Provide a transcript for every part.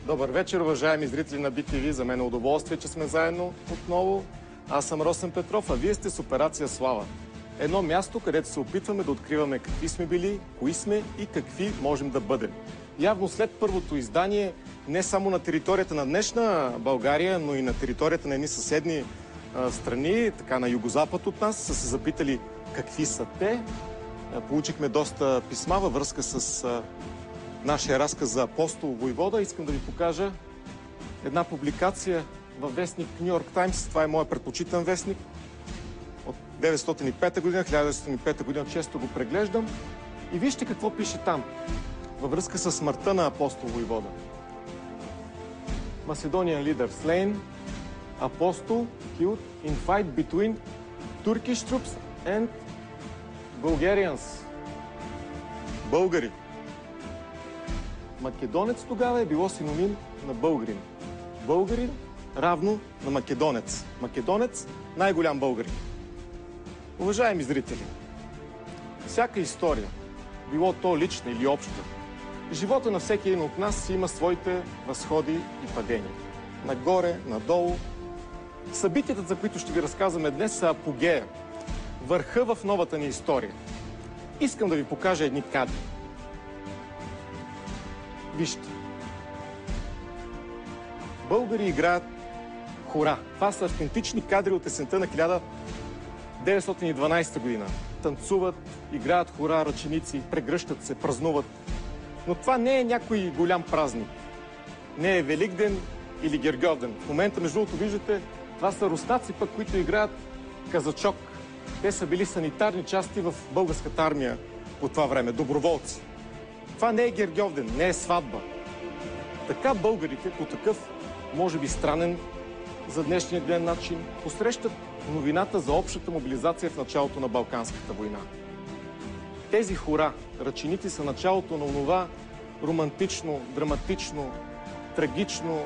Добър вечер, уважаеми зрители на BTV. За мен е удоволствие, че сме заедно отново. Аз съм Росен Петров, а вие сте с Операция Слава. Едно място, където се опитваме да откриваме какви сме били, кои сме и какви можем да бъдем. Явно след първото издание, не само на територията на днешна България, но и на територията на едни съседни страни, така на югозапад от нас, са се запитали какви са те. Получихме доста писма във връзка с нашия разказ за Апостол Войвода. Искам да ви покажа една публикация във вестник Ню Йорк Таймс. Това е моят предпочитан вестник. От 1905 година, 1905 година често го преглеждам. И вижте какво пише там във връзка с смъртта на Апостол Войвода. Macedonian leader slain, Apostle killed in fight between Turkish troops and Bulgarians. Българи. Македонец тогава е било синоним на българин. Българин равно на македонец. Македонец – най-голям българин. Уважаеми зрители, всяка история, било то лична или обща, живота на всеки един от нас има своите възходи и падения. Нагоре, надолу. Събитията, за които ще ви разказваме днес, са апогея, върха в новата ни история. Искам да ви покажа едни кадри. Вижте. Българи играят хора. Това са автентични кадри от есента на 1912 година. Танцуват, играят хора, ръченици, прегръщат се, празнуват. Но това не е някой голям празник. Не е Великден или Гергьовден. В момента, между другото, виждате, това са руснаци пък, които играят казачок. Те са били санитарни части в българската армия по това време, доброволци. Това не е Гергьовден, не е сватба. Така българите по такъв, може би странен за днешния ден начин, посрещат новината за общата мобилизация в началото на Балканската война. Тези хора, ръченици, са началото на онова романтично, драматично, трагично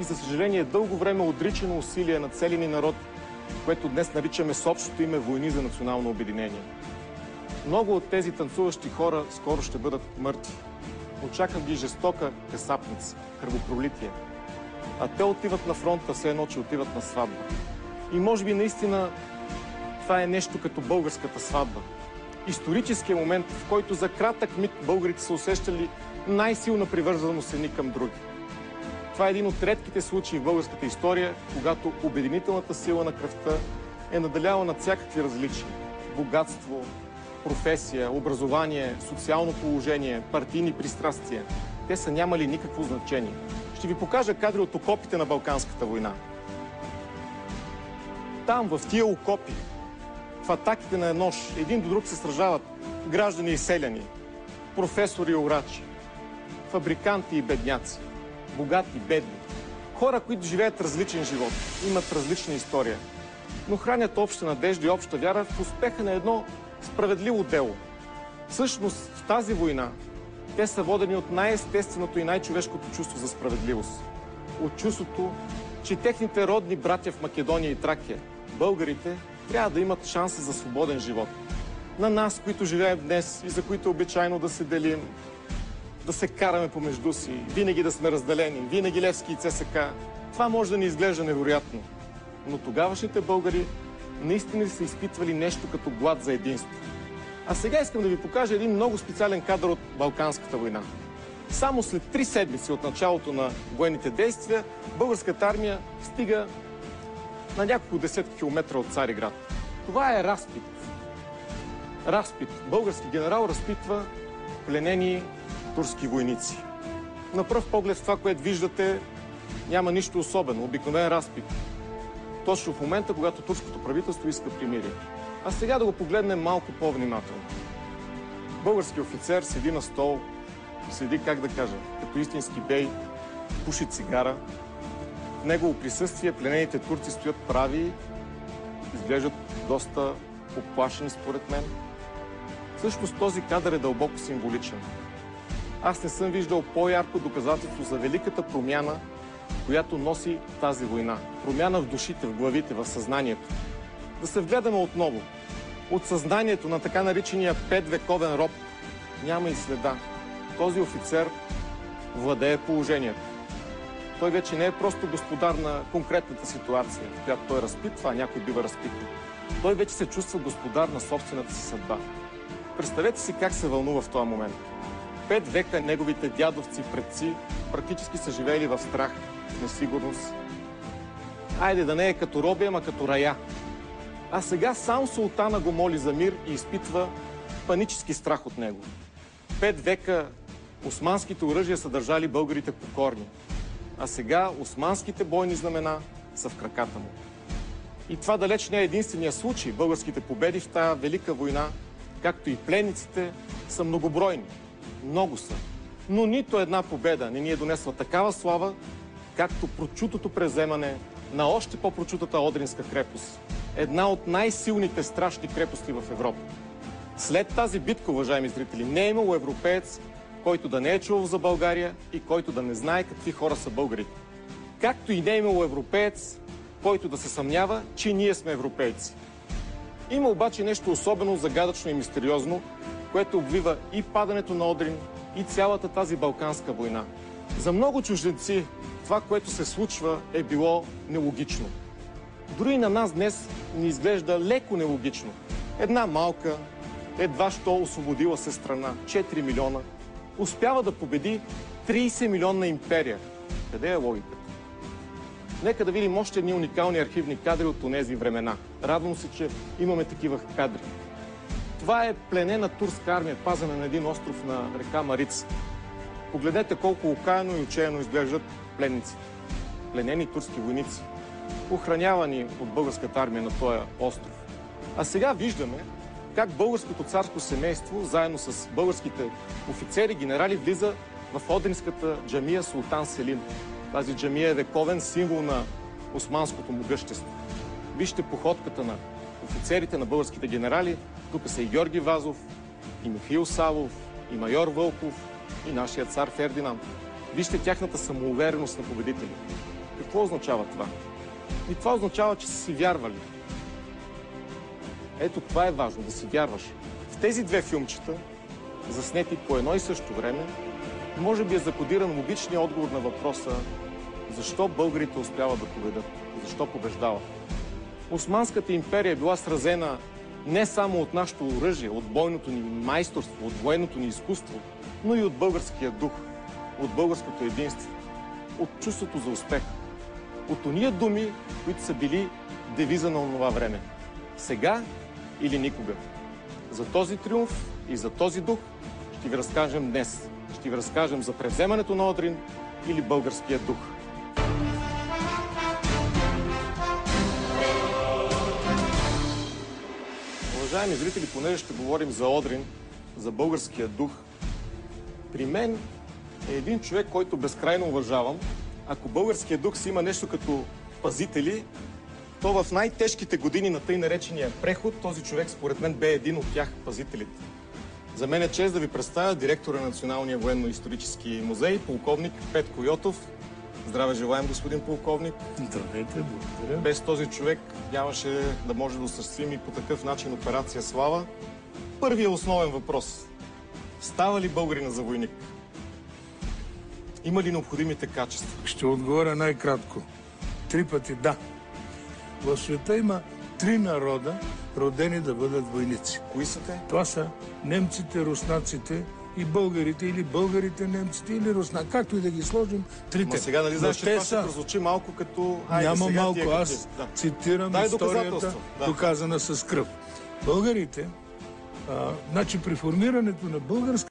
и, за съжаление, дълго време отричано усилие на целия ни народ, което днес наричаме с общото име войни за национално обединение. Много от тези танцуващи хора скоро ще бъдат мъртви. Очаквам ги жестока касапница, кръвопролитие. А те отиват на фронта, все едно, че отиват на сватба. И може би наистина това е нещо като българската сватба. Историческият момент, в който за кратък миг българите са усещали най-силна привързаност едни към други. Това е един от редките случаи в българската история, когато обединителната сила на кръвта е наделяла над всякакви различия. Богатство, професия, образование, социално положение, партийни пристрастия. Те са нямали никакво значение. Ще ви покажа кадри от окопите на Балканската война. Там, в тия окопи, в атаките на нож, един до друг се сражават граждани и селяни, професори и орачи, фабриканти и бедняци, богати и бедни. Хора, които живеят различен живот, имат различна история, но хранят обща надежда и обща вяра в успеха на едно справедливо дело. Всъщност, в тази война те са водени от най-естественото и най-човешкото чувство за справедливост. От чувството, че техните родни братя в Македония и Тракия, българите, трябва да имат шанса за свободен живот. На нас, които живеем днес и за които е обичайно да се делим, да се караме помежду си, винаги да сме разделени, винаги Левски и ЦСК, това може да ни изглежда невероятно. Но тогавашните българи наистина са изпитвали нещо като глад за единство. А сега искам да ви покажа един много специален кадър от Балканската война. Само след 3 седмици от началото на военните действия, българската армия стига на няколко десетки километра от Цариград. Това е разпит. Разпит. Български генерал разпитва пленени турски войници. На пръв поглед това, което виждате, няма нищо особено. Обикновен разпит. Точно в момента, когато турското правителство иска примирие. А сега да го погледнем малко по-внимателно. Български офицер седи на стол, седи, как да кажа, като истински бей, пуши цигара. В негово присъствие пленените турци стоят прави, изглеждат доста оплашени според мен. Всъщност този кадър е дълбоко символичен. Аз не съм виждал по-ярко доказателство за великата промяна, която носи тази война. Промяна в душите, в главите, в съзнанието. Да се вгледаме отново. От съзнанието на така наречения 5-вековен роб няма и следа. Този офицер владее положението. Той вече не е просто господар на конкретната ситуация, в която той разпитва, а някой бива разпитан. Той вече се чувства господар на собствената си съдба. Представете си как се вълнува в този момент. 5 века неговите дядовци, предци практически са живели в страх, в несигурност. Айде да не е като роби, ама като рая. А сега сам султана го моли за мир и изпитва панически страх от него. 5 века османските оръжия са държали българите покорни. А сега османските бойни знамена са в краката му. И това далеч не е единствения случай. Българските победи в тая велика война, както и пленниците, са многобройни. Много са. Но нито една победа не ни е донесла такава слава, както прочутото преземане на още по-прочутата Одринска крепост. Една от най-силните страшни крепости в Европа. След тази битка, уважаеми зрители, не е имало европеец, който да не е чувал за България и който да не знае какви хора са българите. Както и не е имало европеец, който да се съмнява, че ние сме европейци. Има обаче нещо особено загадъчно и мистериозно, което обвива и падането на Одрин, и цялата тази Балканска война. За много чужденци това, което се случва, е било нелогично. Дори и на нас днес ни изглежда леко нелогично. Една малка, едва що освободила се страна, 4 милиона, успява да победи 30 милионна империя. Къде е логиката? Нека да видим още едни уникални архивни кадри от онези времена. Радвам се, че имаме такива кадри. Това е пленена турска армия, пазена на един остров на река Марица. Погледнете колко окаяно и отчаяно изглеждат пленниците. Пленени турски войници, охранявани от българската армия на този остров. А сега виждаме как българското царско семейство, заедно с българските офицери, генерали, влиза в Одринската джамия Султан Селим. Тази джамия е вековен символ на османското могъщество. Вижте походката на офицерите, на българските генерали. Тук са и Георги Вазов, и Михаил Савов, и майор Вълков, и нашия цар Фердинанд. Вижте тяхната самоувереност на победители. Какво означава това? И това означава, че са си вярвали. Ето това е важно, да си вярваш. В тези две филмчета, заснети по едно и също време, може би е закодиран логичният отговор на въпроса защо българите успяват да победят, защо побеждават. Османската империя е била сразена не само от нашето оръжие, от бойното ни майсторство, от военното ни изкуство, но и от българския дух, от българското единство, от чувството за успех, от ония думи, които са били девиза на онова време. Сега или никога. За този триумф и за този дух ще ви разкажем днес. Ще ви разкажем за превземането на Одрин или българския дух. Уважаеми зрители, понеже ще говорим за Одрин, за българския дух, при мен е един човек, който безкрайно уважавам. Ако българския дух си има нещо като пазители, то в най-тежките години на тъй наречения преход, този човек според мен бе един от тях пазителите. За мен е чест да ви представя директора на Националния военно-исторически музей, полковник Петко Йотов. Здраве желаем, господин полковник. Здравейте, благодаря. Без този човек нямаше да може да осъществим и по такъв начин операция Слава. Първият основен въпрос. Става ли българина за войник? Има ли необходимите качества? Ще отговоря най-кратко. 3 пъти да. В света има 3 народа, родени да бъдат войници. Кои са те? Това са немците, руснаците и българите, или българите, немците, или русна. Както и да ги сложим, трите. Но сега нали знаеш, че това ще прозвучи малко като... Няма малко. Аз цитирам историята, доказана с кръв. Българите, значи при формирането на българска